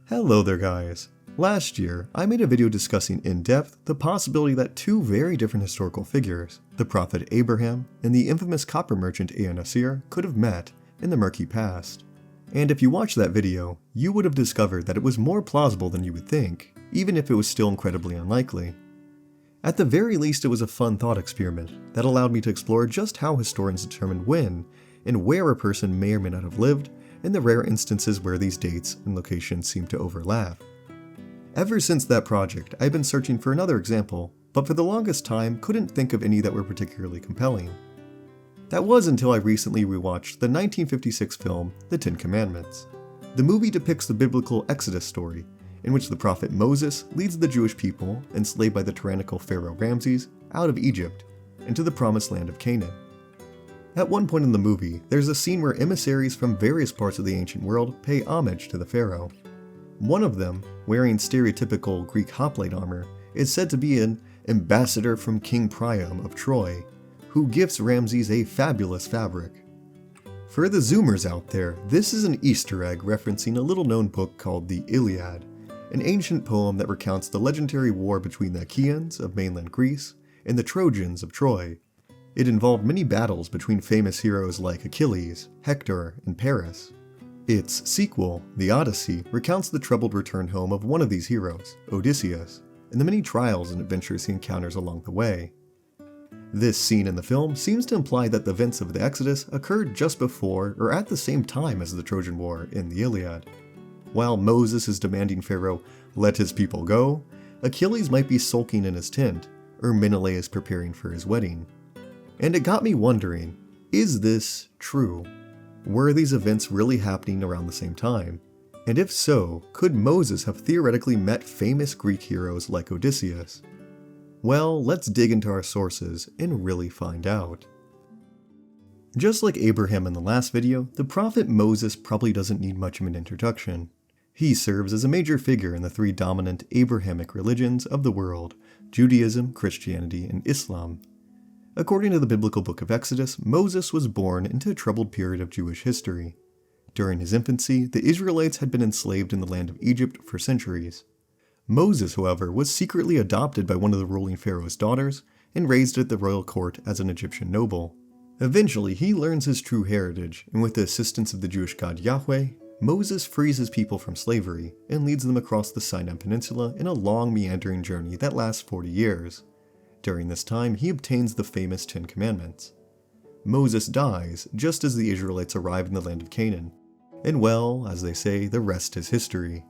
Hello there guys. Last year, I made a video discussing in depth the possibility that two very different historical figures, the prophet Abraham and the infamous copper merchant Nasir, could have met in the murky past. And if you watched that video, you would have discovered that it was more plausible than you would think, even if it was still incredibly unlikely. At the very least, it was a fun thought experiment that allowed me to explore just how historians determine when and where a person may or may not have lived, in the rare instances where these dates and locations seem to overlap. Ever since that project, I've been searching for another example, but for the longest time couldn't think of any that were particularly compelling. That was until I recently rewatched the 1956 film, The Ten Commandments. The movie depicts the biblical Exodus story, in which the prophet Moses leads the Jewish people, enslaved by the tyrannical Pharaoh Ramses, out of Egypt, into the promised land of Canaan. At one point in the movie, there's a scene where emissaries from various parts of the ancient world pay homage to the pharaoh. One of them, wearing stereotypical Greek hoplite armor, is said to be an ambassador from King Priam of Troy, who gifts Ramses a fabulous fabric. For the Zoomers out there, this is an Easter egg referencing a little-known book called the Iliad, an ancient poem that recounts the legendary war between the Achaeans of mainland Greece and the Trojans of Troy. It involved many battles between famous heroes like Achilles, Hector, and Paris. Its sequel, the Odyssey, recounts the troubled return home of one of these heroes, Odysseus, and the many trials and adventures he encounters along the way. This scene in the film seems to imply that the events of the Exodus occurred just before or at the same time as the Trojan War in the Iliad. While Moses is demanding Pharaoh let his people go, Achilles might be sulking in his tent, or Menelaus is preparing for his wedding. And it got me wondering, is this true? Were these events really happening around the same time? And if so, could Moses have theoretically met famous Greek heroes like Odysseus? Well, let's dig into our sources and really find out. Just like Abraham in the last video, the prophet Moses probably doesn't need much of an introduction. He serves as a major figure in the three dominant Abrahamic religions of the world, Judaism, Christianity, and Islam. According to the biblical book of Exodus, Moses was born into a troubled period of Jewish history. During his infancy, the Israelites had been enslaved in the land of Egypt for centuries. Moses, however, was secretly adopted by one of the ruling pharaoh's daughters and raised at the royal court as an Egyptian noble. Eventually, he learns his true heritage, and with the assistance of the Jewish god Yahweh, Moses frees his people from slavery and leads them across the Sinai Peninsula in a long meandering journey that lasts 40 years. During this time, he obtains the famous Ten Commandments. Moses dies just as the Israelites arrive in the land of Canaan, and well, as they say, the rest is history.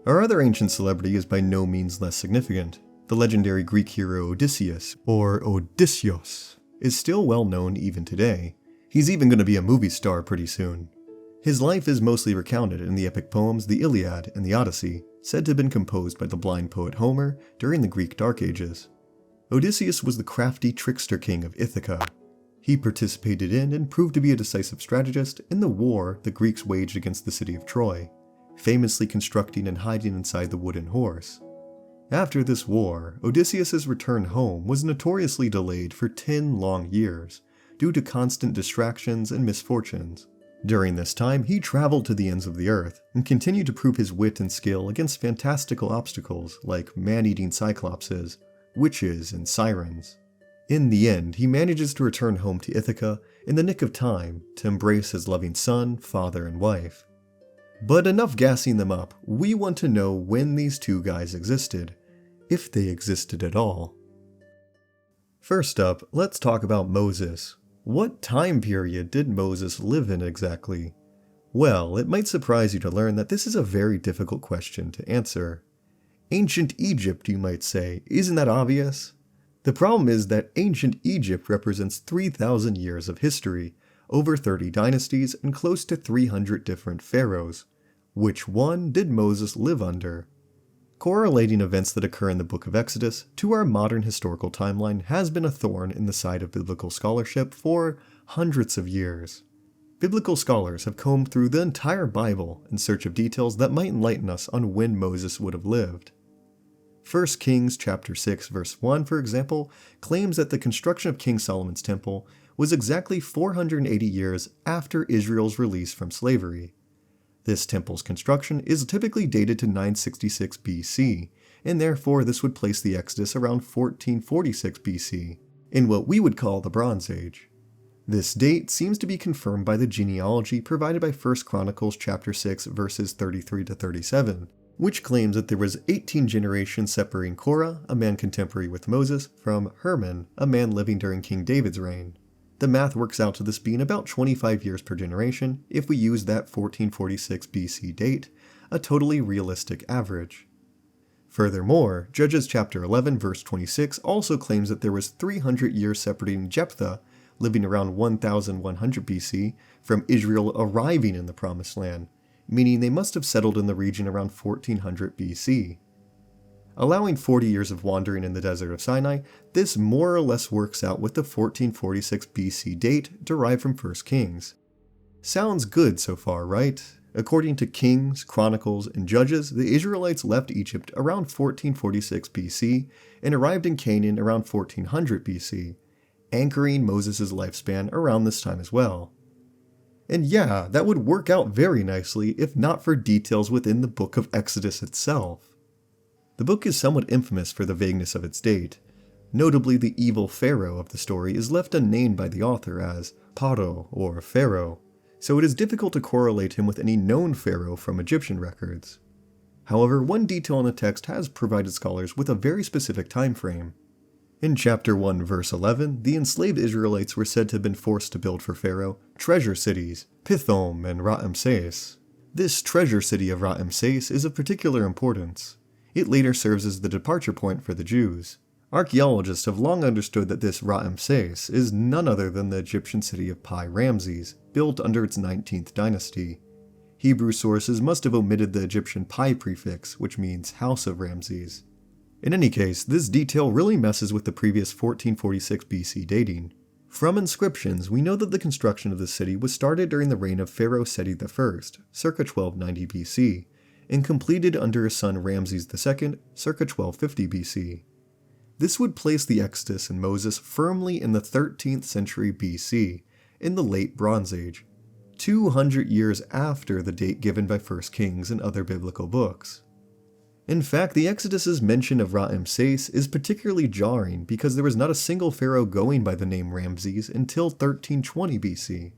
Our other ancient celebrity is by no means less significant. The legendary Greek hero Odysseus, or Odysseus, is still well known even today. He's even going to be a movie star pretty soon. His life is mostly recounted in the epic poems the Iliad and the Odyssey, said to have been composed by the blind poet Homer during the Greek Dark Ages. Odysseus was the crafty trickster king of Ithaca. He participated in and proved to be a decisive strategist in the war the Greeks waged against the city of Troy, famously constructing and hiding inside the wooden horse. After this war, Odysseus' return home was notoriously delayed for 10 long years, due to constant distractions and misfortunes. During this time, he traveled to the ends of the earth, and continued to prove his wit and skill against fantastical obstacles like man-eating cyclopses, witches, and sirens. In the end, he manages to return home to Ithaca in the nick of time to embrace his loving son, father, and wife. But enough gassing them up, we want to know when these two guys existed, if they existed at all. First up, let's talk about Moses. What time period did Moses live in exactly? Well, it might surprise you to learn that this is a very difficult question to answer. Ancient Egypt, you might say, isn't that obvious? The problem is that ancient Egypt represents 3,000 years of history, over 30 dynasties, and close to 300 different pharaohs. Which one did Moses live under? Correlating events that occur in the book of Exodus to our modern historical timeline has been a thorn in the side of biblical scholarship for hundreds of years. Biblical scholars have combed through the entire Bible in search of details that might enlighten us on when Moses would have lived. 1 Kings chapter 6 verse 1, for example, claims that the construction of King Solomon's temple was exactly 480 years after Israel's release from slavery. This temple's construction is typically dated to 966 BC, and therefore this would place the Exodus around 1446 BC, in what we would call the Bronze Age. This date seems to be confirmed by the genealogy provided by 1 Chronicles chapter 6 verses 33 to 37, which claims that there was 18 generations separating Korah, a man contemporary with Moses, from Herman, a man living during King David's reign. The math works out to this being about 25 years per generation if we use that 1446 BC date, a totally realistic average. Furthermore, Judges chapter 11 verse 26 also claims that there was 300 years separating Jephthah, living around 1100 BC, from Israel arriving in the Promised Land, meaning they must have settled in the region around 1400 BC. Allowing 40 years of wandering in the desert of Sinai, this more or less works out with the 1446 BC date derived from 1 Kings. Sounds good so far, right? According to Kings, Chronicles, and Judges, the Israelites left Egypt around 1446 BC and arrived in Canaan around 1400 BC, anchoring Moses' lifespan around this time as well. And yeah, that would work out very nicely if not for details within the book of Exodus itself. The book is somewhat infamous for the vagueness of its date. Notably, the evil pharaoh of the story is left unnamed by the author as Paro or Pharaoh, so it is difficult to correlate him with any known pharaoh from Egyptian records. However, one detail in the text has provided scholars with a very specific time frame. In chapter 1 verse 11, the enslaved Israelites were said to have been forced to build for Pharaoh treasure cities, Pithom and Ramses. This treasure city of Ramses is of particular importance. It later serves as the departure point for the Jews. Archaeologists have long understood that this Ramses is none other than the Egyptian city of Pi Ramses, built under its 19th dynasty. Hebrew sources must have omitted the Egyptian Pi prefix, which means House of Ramses. In any case, this detail really messes with the previous 1446 BC dating. From inscriptions, we know that the construction of the city was started during the reign of Pharaoh Seti I, circa 1290 BC, and completed under his son Ramses II, circa 1250 BC. This would place the Exodus and Moses firmly in the 13th century BC, in the late Bronze Age, 200 years after the date given by 1 Kings and other biblical books. In fact, the Exodus's mention of Ramses is particularly jarring because there was not a single pharaoh going by the name Ramses until 1320 BC.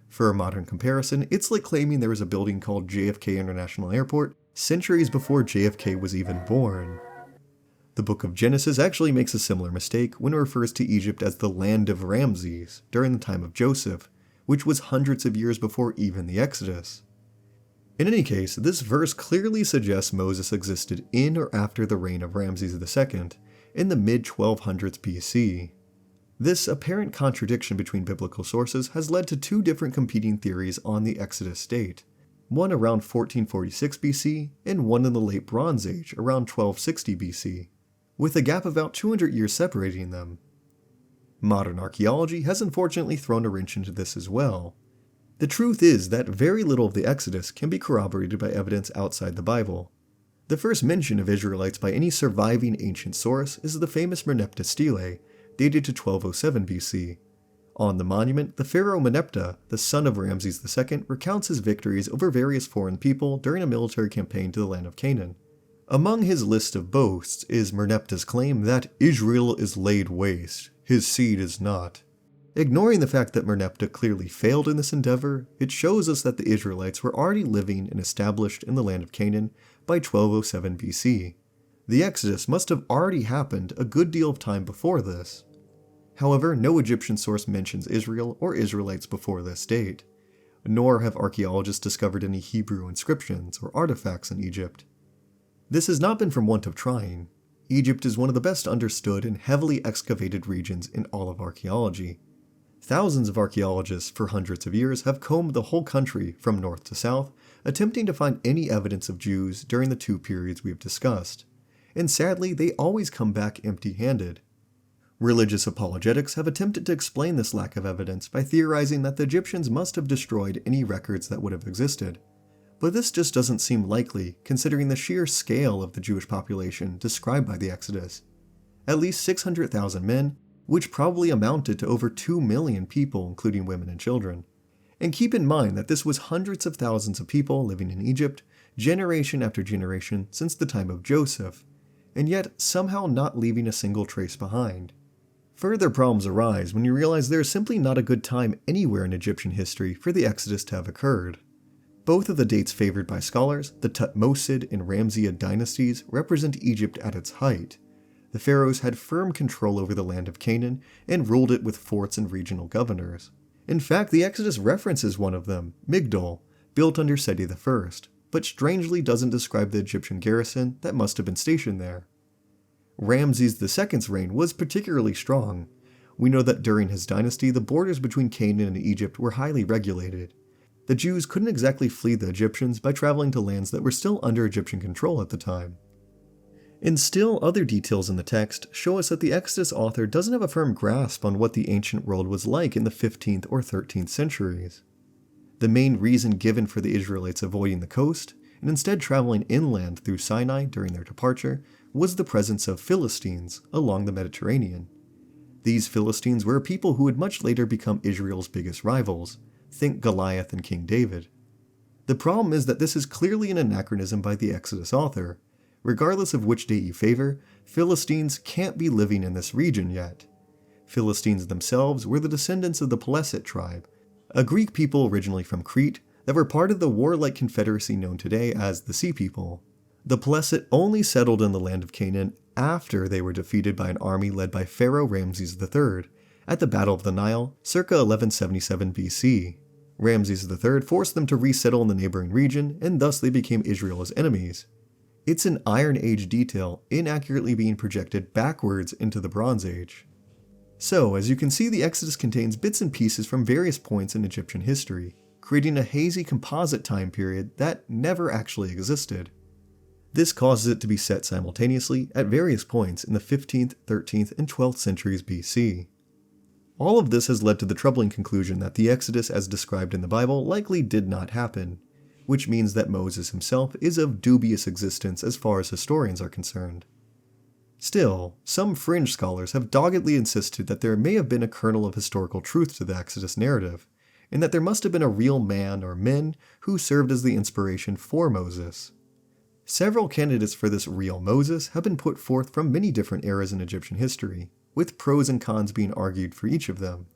For a modern comparison, it's like claiming there was a building called JFK International Airport centuries before JFK was even born. The book of Genesis actually makes a similar mistake when it refers to Egypt as the land of Ramses during the time of Joseph, which was hundreds of years before even the Exodus. In any case, this verse clearly suggests Moses existed in or after the reign of Ramses II in the mid-1200s BC. This apparent contradiction between biblical sources has led to two different competing theories on the Exodus date, one around 1446 BC and one in the late Bronze Age around 1260 BC, with a gap of about 200 years separating them. Modern archaeology has unfortunately thrown a wrench into this as well. The truth is that very little of the Exodus can be corroborated by evidence outside the Bible. The first mention of Israelites by any surviving ancient source is the famous Merneptah stele, dated to 1207 BC. On the monument, the pharaoh Merneptah, the son of Ramses II, recounts his victories over various foreign people during a military campaign to the land of Canaan. Among his list of boasts is Merneptah's claim that Israel is laid waste, his seed is not. Ignoring the fact that Merneptah clearly failed in this endeavor, it shows us that the Israelites were already living and established in the land of Canaan by 1207 BC. The Exodus must have already happened a good deal of time before this. However, no Egyptian source mentions Israel or Israelites before this date, nor have archaeologists discovered any Hebrew inscriptions or artifacts in Egypt. This has not been from want of trying. Egypt is one of the best understood and heavily excavated regions in all of archaeology. Thousands of archaeologists for hundreds of years have combed the whole country from north to south, attempting to find any evidence of Jews during the two periods we have discussed. And sadly, they always come back empty-handed. Religious apologetics have attempted to explain this lack of evidence by theorizing that the Egyptians must have destroyed any records that would have existed. But this just doesn't seem likely, considering the sheer scale of the Jewish population described by the Exodus. At least 600,000 men, which probably amounted to over 2 million people including women and children. And keep in mind that this was hundreds of thousands of people living in Egypt, generation after generation since the time of Joseph, and yet somehow not leaving a single trace behind. Further problems arise when you realize there is simply not a good time anywhere in Egyptian history for the Exodus to have occurred. Both of the dates favored by scholars, the Thutmose and Ramesside dynasties, represent Egypt at its height. The pharaohs had firm control over the land of Canaan and ruled it with forts and regional governors. In fact, the Exodus references one of them, Migdol, built under Seti I, but strangely doesn't describe the Egyptian garrison that must have been stationed there. Ramses II's reign was particularly strong. We know that during his dynasty, the borders between Canaan and Egypt were highly regulated. The Jews couldn't exactly flee the Egyptians by traveling to lands that were still under Egyptian control at the time. And still, other details in the text show us that the Exodus author doesn't have a firm grasp on what the ancient world was like in the 15th or 13th centuries. The main reason given for the Israelites avoiding the coast, and instead traveling inland through Sinai during their departure, was the presence of Philistines along the Mediterranean. These Philistines were a people who would much later become Israel's biggest rivals. Think Goliath and King David. The problem is that this is clearly an anachronism by the Exodus author. Regardless of which date you favor, Philistines can't be living in this region yet. Philistines themselves were the descendants of the Peleset tribe, a Greek people originally from Crete that were part of the warlike confederacy known today as the Sea People. The Peleset only settled in the land of Canaan after they were defeated by an army led by Pharaoh Ramses III at the Battle of the Nile, circa 1177 BC. Ramses III forced them to resettle in the neighboring region, and thus they became Israel's enemies. It's an Iron Age detail inaccurately being projected backwards into the Bronze Age. So, as you can see, the Exodus contains bits and pieces from various points in Egyptian history, creating a hazy composite time period that never actually existed. This causes it to be set simultaneously at various points in the 15th, 13th, and 12th centuries BC. All of this has led to the troubling conclusion that the Exodus as described in the Bible likely did not happen, which means that Moses himself is of dubious existence as far as historians are concerned. Still, some fringe scholars have doggedly insisted that there may have been a kernel of historical truth to the Exodus narrative, and that there must have been a real man or men who served as the inspiration for Moses. Several candidates for this real Moses have been put forth from many different eras in Egyptian history, with pros and cons being argued for each of them.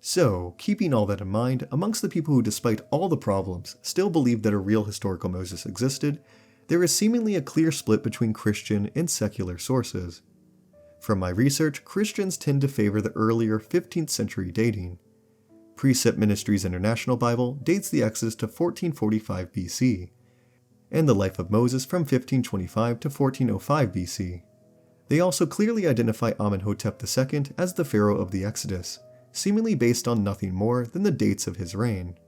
So, keeping all that in mind, amongst the people who despite all the problems still believe that a real historical Moses existed, there is seemingly a clear split between Christian and secular sources. From my research, Christians tend to favor the earlier 15th century dating. Precept Ministries International Bible dates the Exodus to 1445 BC, and the life of Moses from 1525 to 1405 BC. They also clearly identify Amenhotep II as the pharaoh of the Exodus, seemingly based on nothing more than the dates of his reign.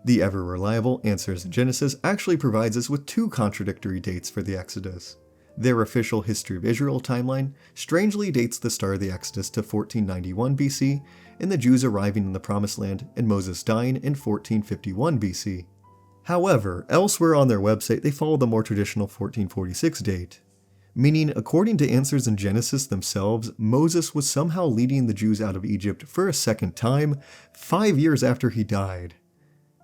The ever-reliable Answers in Genesis actually provides us with two contradictory dates for the Exodus. Their official History of Israel timeline strangely dates the start of the Exodus to 1491 BC, and the Jews arriving in the Promised Land and Moses dying in 1451 BC. However, elsewhere on their website they follow the more traditional 1446 date, meaning according to Answers in Genesis themselves, Moses was somehow leading the Jews out of Egypt for a second time, 5 years after he died.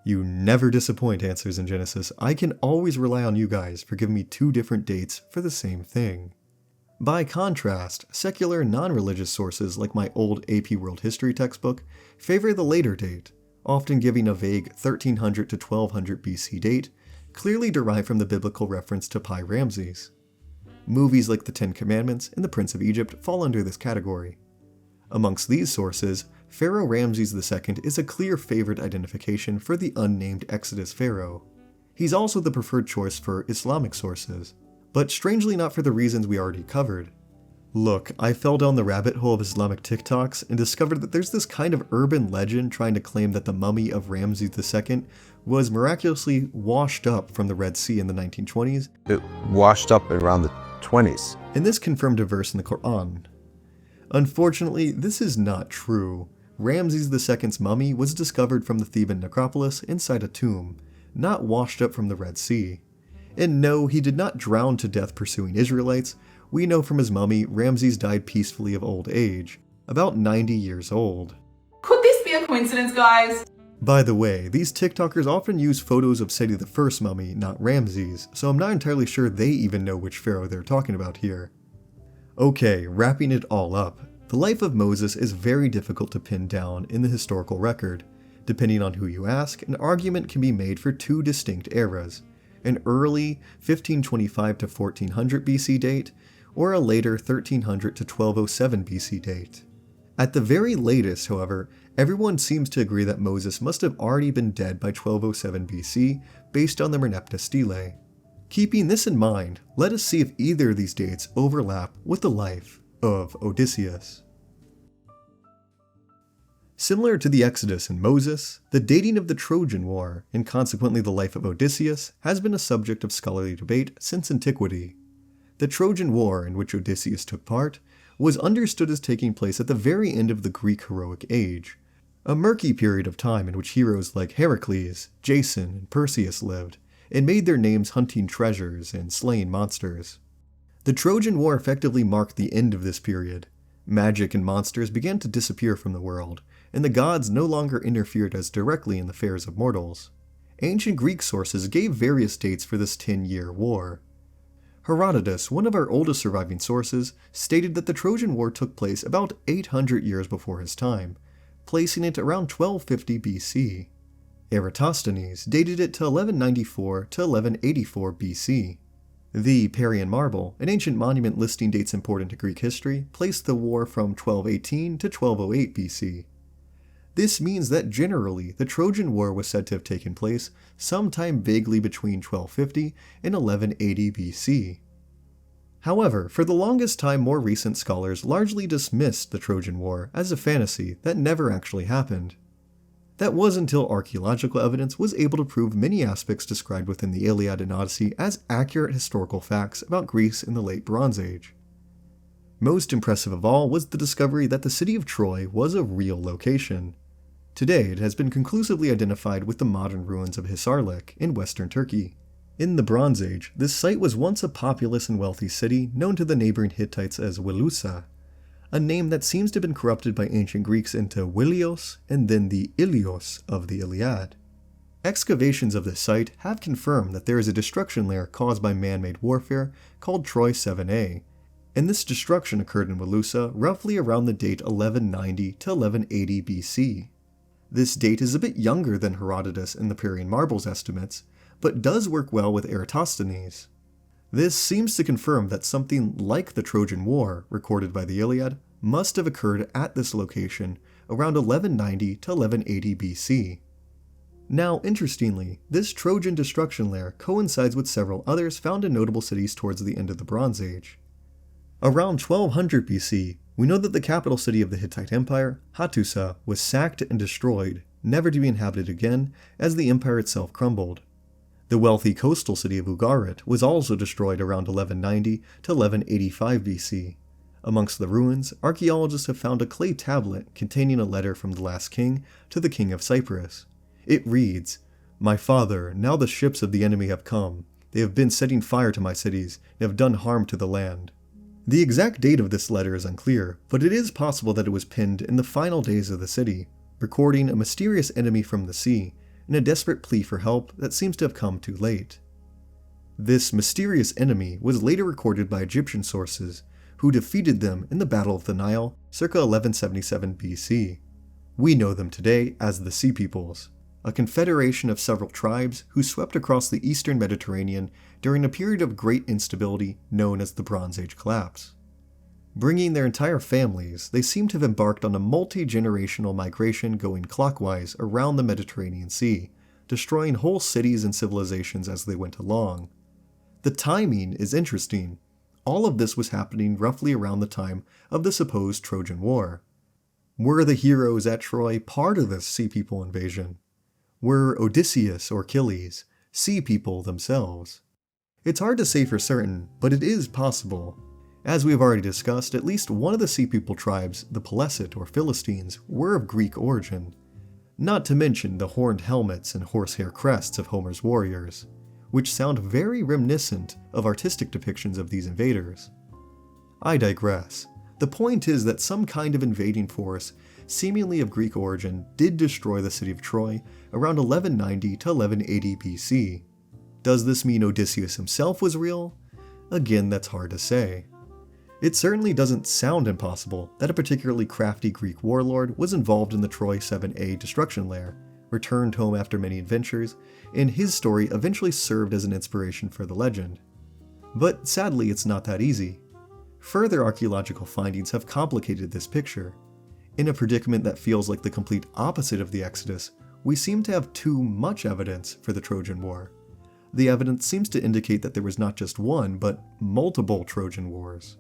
You never disappoint, Answers in Genesis. I can always rely on you guys for giving me two different dates for the same thing. By contrast, secular non-religious sources like my old AP World History textbook favor the later date, often giving a vague 1300 to 1200 BC date, clearly derived from the biblical reference to Pi Ramses. Movies like The Ten Commandments and The Prince of Egypt fall under this category. Amongst these sources, Pharaoh Ramses II is a clear favored identification for the unnamed Exodus pharaoh. He's also the preferred choice for Islamic sources, but strangely not for the reasons we already covered. Look, I fell down the rabbit hole of Islamic TikToks and discovered that there's this kind of urban legend trying to claim that the mummy of Ramses II was miraculously washed up from the Red Sea in the 1920s. It washed up around the 20s. And this confirmed a verse in the Quran. Unfortunately, this is not true. Ramses II's mummy was discovered from the Theban necropolis inside a tomb, not washed up from the Red Sea. And no, he did not drown to death pursuing Israelites. We know from his mummy, Ramses died peacefully of old age, about 90 years old. Could this be a coincidence, guys? By the way, these TikTokers often use photos of Seti I's mummy, not Ramses, so I'm not entirely sure they even know which pharaoh they're talking about here. Okay, wrapping it all up, the life of Moses is very difficult to pin down in the historical record. Depending on who you ask, an argument can be made for two distinct eras, an early 1525 to 1400 BC date, or a later 1300 to 1207 BC date. At the very latest, however, everyone seems to agree that Moses must have already been dead by 1207 BC based on the Merneptah stele. Keeping this in mind, let us see if either of these dates overlap with the life of Odysseus. Similar to the Exodus and Moses, the dating of the Trojan War, and consequently the life of Odysseus, has been a subject of scholarly debate since antiquity. The Trojan War, in which Odysseus took part, was understood as taking place at the very end of the Greek heroic age, a murky period of time in which heroes like Heracles, Jason, and Perseus lived, and made their names hunting treasures and slaying monsters. The Trojan War effectively marked the end of this period. Magic and monsters began to disappear from the world, and the gods no longer interfered as directly in the affairs of mortals. Ancient Greek sources gave various dates for this 10-year war. Herodotus, one of our oldest surviving sources, stated that the Trojan War took place about 800 years before his time, placing it around 1250 BC. Eratosthenes dated it to 1194 to 1184 BC. The Parian Marble, an ancient monument listing dates important to Greek history, placed the war from 1218 to 1208 BC. This means that generally the Trojan War was said to have taken place sometime vaguely between 1250 and 1180 BC. However, for the longest time more recent scholars largely dismissed the Trojan War as a fantasy that never actually happened. That was until archaeological evidence was able to prove many aspects described within the Iliad and Odyssey as accurate historical facts about Greece in the late Bronze Age. Most impressive of all was the discovery that the city of Troy was a real location. Today, it has been conclusively identified with the modern ruins of Hisarlik in western Turkey. In the Bronze Age, this site was once a populous and wealthy city known to the neighboring Hittites as Wilusa, a name that seems to have been corrupted by ancient Greeks into Wilios and then the Ilios of the Iliad. Excavations of this site have confirmed that there is a destruction layer caused by man-made warfare called Troy 7a, and this destruction occurred in Wilusa roughly around the date 1190 to 1180 BC. This date is a bit younger than Herodotus and the Parian Marbles estimates, but does work well with Eratosthenes. This seems to confirm that something like the Trojan War, recorded by the Iliad, must have occurred at this location around 1190 to 1180 BC. Now, interestingly, this Trojan destruction layer coincides with several others found in notable cities towards the end of the Bronze Age. Around 1200 BC, we know that the capital city of the Hittite Empire, Hattusa, was sacked and destroyed, never to be inhabited again, as the empire itself crumbled. The wealthy coastal city of Ugarit was also destroyed around 1190 to 1185 BC. Amongst the ruins, archaeologists have found a clay tablet containing a letter from the last king to the king of Cyprus. It reads, "My father, now the ships of the enemy have come. They have been setting fire to my cities and have done harm to the land." The exact date of this letter is unclear, but it is possible that it was penned in the final days of the city, recording a mysterious enemy from the sea, and a desperate plea for help that seems to have come too late. This mysterious enemy was later recorded by Egyptian sources, who defeated them in the Battle of the Nile circa 1177 BC. We know them today as the Sea Peoples, a confederation of several tribes who swept across the eastern Mediterranean during a period of great instability known as the Bronze Age collapse. Bringing their entire families, they seem to have embarked on a multi-generational migration going clockwise around the Mediterranean Sea, destroying whole cities and civilizations as they went along. The timing is interesting. All of this was happening roughly around the time of the supposed Trojan War. Were the heroes at Troy part of this Sea People invasion? Were Odysseus or Achilles Sea People themselves? It's hard to say for certain, but it is possible. As we have already discussed, at least one of the Sea People tribes, the Pelesset or Philistines, were of Greek origin, not to mention the horned helmets and horsehair crests of Homer's warriors, which sound very reminiscent of artistic depictions of these invaders. I digress. The point is that some kind of invading force seemingly of Greek origin, did destroy the city of Troy around 1190 to 1180 BC. Does this mean Odysseus himself was real? Again, that's hard to say. It certainly doesn't sound impossible that a particularly crafty Greek warlord was involved in the Troy 7a destruction lair, returned home after many adventures, and his story eventually served as an inspiration for the legend. But sadly, it's not that easy. Further archaeological findings have complicated this picture. In a predicament that feels like the complete opposite of the Exodus, we seem to have too much evidence for the Trojan War. The evidence seems to indicate that there was not just one, but multiple Trojan Wars.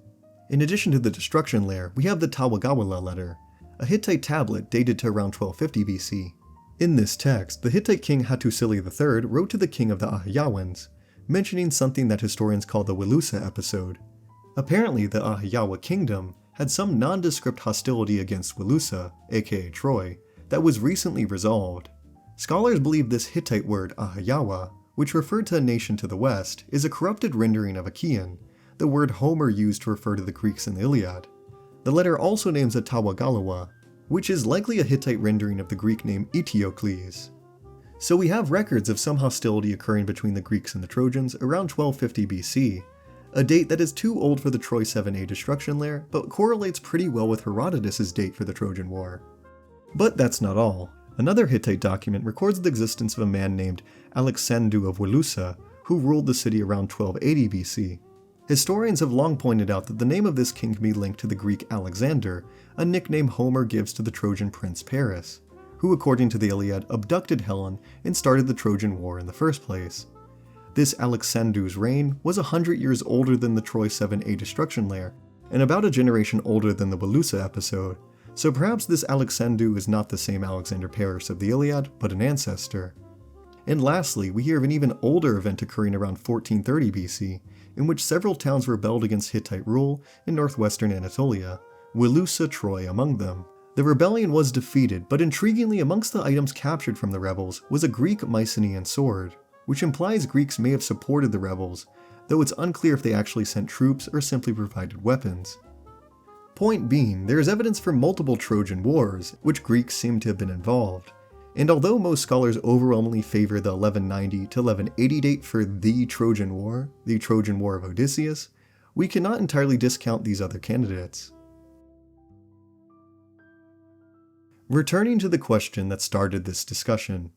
In addition to the destruction lair, we have the Tawagawala letter, a Hittite tablet dated to around 1250 BC. In this text, the Hittite king Hattusili III wrote to the king of the Ahiyawans, mentioning something that historians call the Wilusa episode. Apparently, the Ahiyawa kingdom had some nondescript hostility against Wilusa, aka Troy, that was recently resolved. Scholars believe this Hittite word Ahiyawa, which referred to a nation to the west, is a corrupted rendering of Achaean, the word Homer used to refer to the Greeks in the Iliad. The letter also names a Tawagalawa, which is likely a Hittite rendering of the Greek name Eteocles. So we have records of some hostility occurring between the Greeks and the Trojans around 1250 BC, a date that is too old for the Troy 7a destruction lair, but correlates pretty well with Herodotus' date for the Trojan War. But that's not all. Another Hittite document records the existence of a man named Alexandru of Wilusa, who ruled the city around 1280 BC. Historians have long pointed out that the name of this king can be linked to the Greek Alexander, a nickname Homer gives to the Trojan prince Paris, who according to the Iliad abducted Helen and started the Trojan War in the first place. This Alexandru's reign was 100 years older than the Troy 7a destruction lair, and about a generation older than the Wilusa episode, so perhaps this Alexandru is not the same Alexander Paris of the Iliad, but an ancestor. And lastly, we hear of an even older event occurring around 1430 BC, in which several towns rebelled against Hittite rule in northwestern Anatolia, Wilusa Troy among them. The rebellion was defeated, but intriguingly amongst the items captured from the rebels was a Greek Mycenaean sword, which implies Greeks may have supported the rebels, though it's unclear if they actually sent troops or simply provided weapons. Point being, there is evidence for multiple Trojan Wars, which Greeks seem to have been involved. And although most scholars overwhelmingly favor the 1190 to 1180 date for the Trojan War of Odysseus, we cannot entirely discount these other candidates. Returning to the question that started this discussion,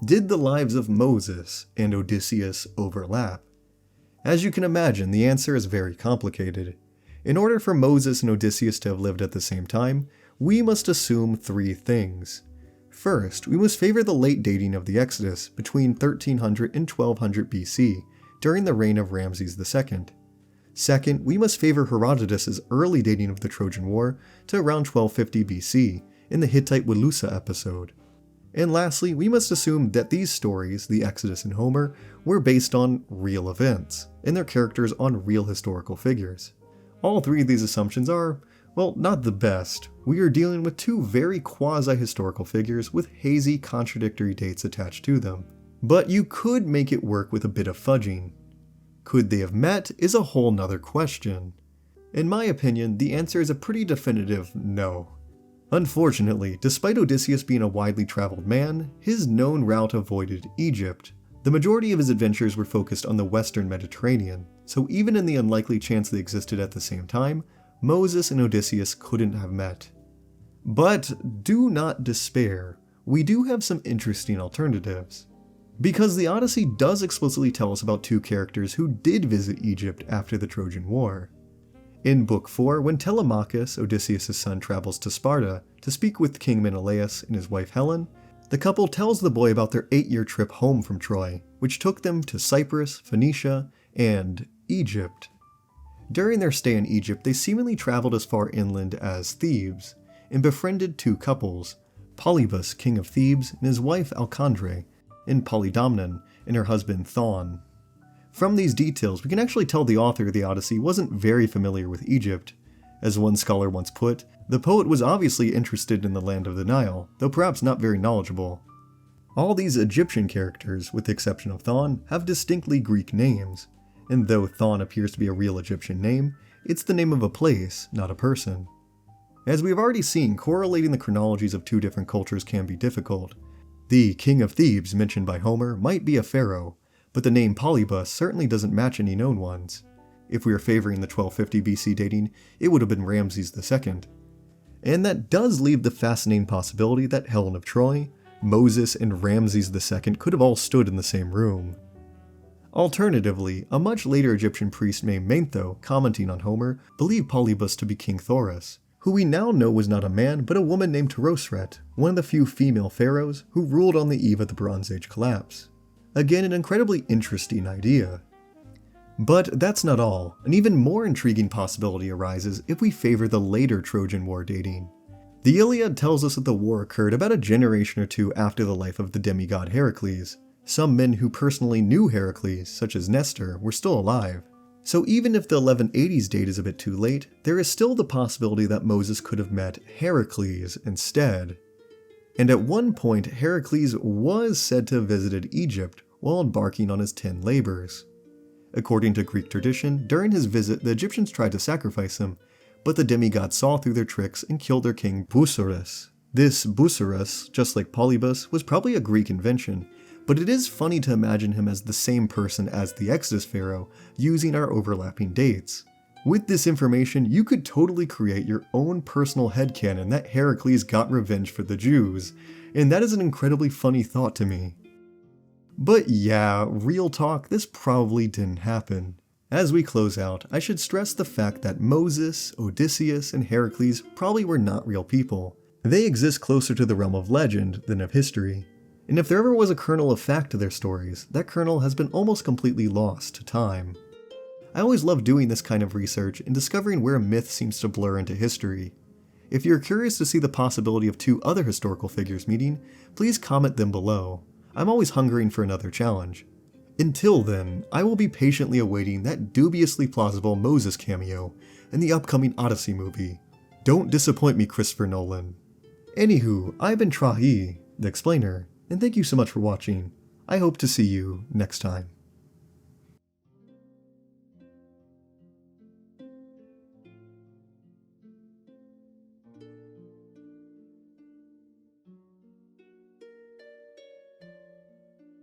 did the lives of Moses and Odysseus overlap? As you can imagine, the answer is very complicated. In order for Moses and Odysseus to have lived at the same time, we must assume three things. First, we must favor the late dating of the Exodus between 1300 and 1200 BC, during the reign of Ramses II. Second, we must favor Herodotus' early dating of the Trojan War to around 1250 BC, in the Hittite Wilusa episode. And lastly, we must assume that these stories, the Exodus and Homer, were based on real events, and their characters on real historical figures. All three of these assumptions are, well, not the best. We are dealing with two very quasi-historical figures with hazy, contradictory dates attached to them. But you could make it work with a bit of fudging. Could they have met is a whole nother question. In my opinion, the answer is a pretty definitive no. Unfortunately, despite Odysseus being a widely traveled man, his known route avoided Egypt. The majority of his adventures were focused on the western Mediterranean, so even in the unlikely chance they existed at the same time, Moses and Odysseus couldn't have met. But do not despair, we do have some interesting alternatives. Because the Odyssey does explicitly tell us about two characters who did visit Egypt after the Trojan War. In Book 4, when Telemachus, Odysseus' son, travels to Sparta to speak with King Menelaus and his wife Helen, the couple tells the boy about their 8-year trip home from Troy, which took them to Cyprus, Phoenicia, and Egypt. During their stay in Egypt, they seemingly traveled as far inland as Thebes, and befriended two couples, Polybus, king of Thebes, and his wife Alcandre, and Polydamnon, and her husband Thon. From these details, we can actually tell the author of the Odyssey wasn't very familiar with Egypt. As one scholar once put, the poet was obviously interested in the land of the Nile, though perhaps not very knowledgeable. All these Egyptian characters, with the exception of Thon, have distinctly Greek names, and though Thon appears to be a real Egyptian name, it's the name of a place, not a person. As we have already seen, correlating the chronologies of two different cultures can be difficult. The king of Thebes mentioned by Homer might be a pharaoh, but the name Polybus certainly doesn't match any known ones. If we are favoring the 1250 BC dating, it would have been Ramses II. And that does leave the fascinating possibility that Helen of Troy, Moses, and Ramses II could have all stood in the same room. Alternatively, a much later Egyptian priest named Mantho, commenting on Homer, believed Polybus to be King Thoros, who we now know was not a man but a woman named Terosret, one of the few female pharaohs who ruled on the eve of the Bronze Age collapse. Again, an incredibly interesting idea. But that's not all. An even more intriguing possibility arises if we favor the later Trojan War dating. The Iliad tells us that the war occurred about a generation or two after the life of the demigod Heracles. Some men who personally knew Heracles, such as Nestor, were still alive. So even if the 1180s date is a bit too late, there is still the possibility that Moses could have met Heracles instead. And at one point, Heracles was said to have visited Egypt while embarking on his 10 labors. According to Greek tradition, during his visit the Egyptians tried to sacrifice him, but the demigods saw through their tricks and killed their king Busiris. This Busiris, just like Polybus, was probably a Greek invention, but it is funny to imagine him as the same person as the Exodus pharaoh, using our overlapping dates. With this information, you could totally create your own personal headcanon that Heracles got revenge for the Jews, and that is an incredibly funny thought to me. But yeah, real talk, this probably didn't happen. As we close out, I should stress the fact that Moses, Odysseus, and Heracles probably were not real people. They exist closer to the realm of legend than of history. And if there ever was a kernel of fact to their stories, that kernel has been almost completely lost to time. I always love doing this kind of research and discovering where a myth seems to blur into history. If you're curious to see the possibility of two other historical figures meeting, please comment them below. I'm always hungering for another challenge. Until then, I will be patiently awaiting that dubiously plausible Moses cameo in the upcoming Odyssey movie. Don't disappoint me, Christopher Nolan. Anywho, I've been Trahi, the Explainer, and thank you so much for watching. I hope to see you next time.